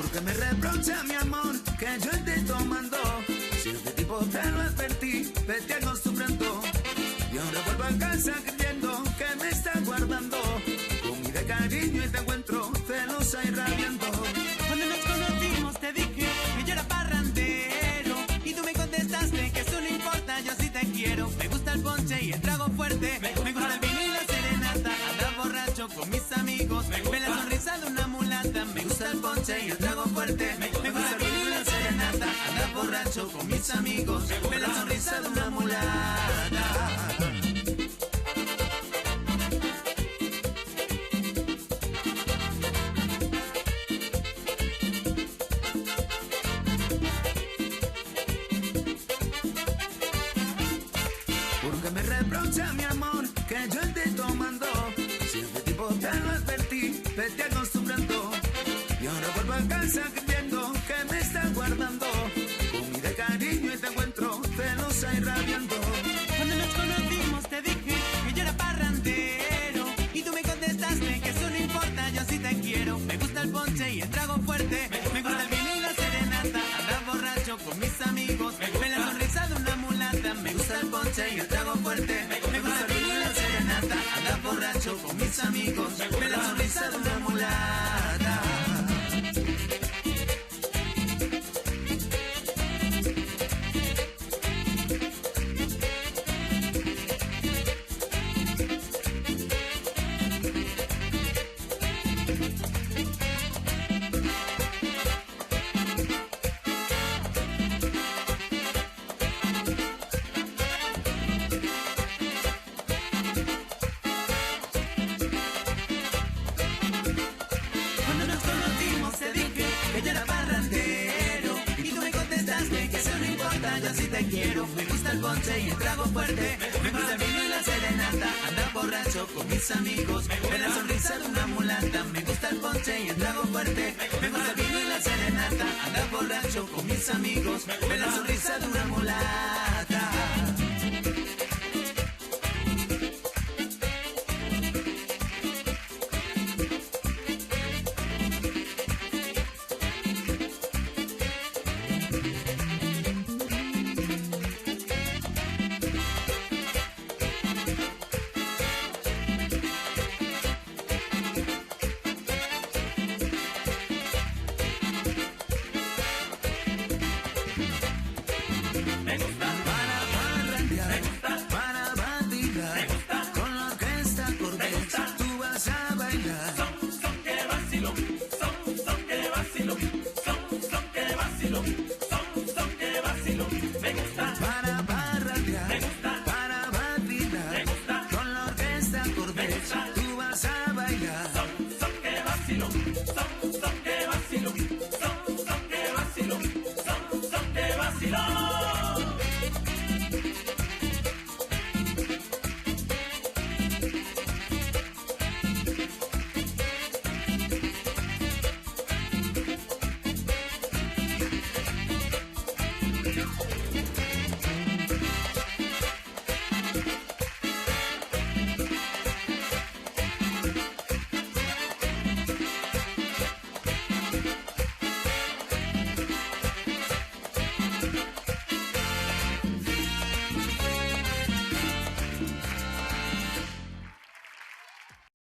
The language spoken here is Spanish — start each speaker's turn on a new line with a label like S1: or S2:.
S1: Porque me reprocha mi amor que yo esté tomando. Si este tipo te lo advertí, vete acostumbrando. Y ahora vuelvo a casa creyendo que me está guardando. Con mi de cariño y te encuentro celosa y rabiando.
S2: Cuando nos conocimos te dije que yo era parrandero y tú me contestaste que eso no importa, yo sí te quiero. Me gusta el ponche y el trago fuerte, me gusta el vino y la serenata, andar borracho con mis amigos, ve la sonrisa de una mulata. Me gusta el ponche y el trago fuerte, me gusta el vino y la serenata, andar borracho con mis amigos, ve la sonrisa de una mulata.
S1: Porque me reprocha mi amor que yo esté tomando. Si este tipo te lo advertí, vete acostumbrando. Y ahora vuelvo a casa creyendo que me está guardando. Con mi de cariño y te encuentro celosa y rabiando.
S2: Cuando nos conocimos te dije que yo era parrandero y tú me contestaste que eso no importa, yo sí te quiero. Me gusta el ponche y el trago fuerte, me gusta el vino y la serenata, andar borracho con mis amigos, ve la sonrisa de una mulata. Me gusta el ponche y el trago fuerte, me gusta el vino y la serenata, andar borracho con mis amigos, ve la sonrisa de una mulata. Cuando nos conocimos te dije que yo era parrandero y tú me contestaste que eso no importa, yo sí te quiero. Me gusta el ponche y el trago fuerte, me gusta el vino y la serenata, andar borracho con mis amigos, ve la sonrisa de una mulata. Me gusta el ponche y el trago fuerte, me gusta el vino y la serenata, andar borracho con mis amigos, ve la sonrisa de una mulata.
S1: Me gusta para parrandear, me gusta para bailar, con la orquesta cortés, tú vas a bailar.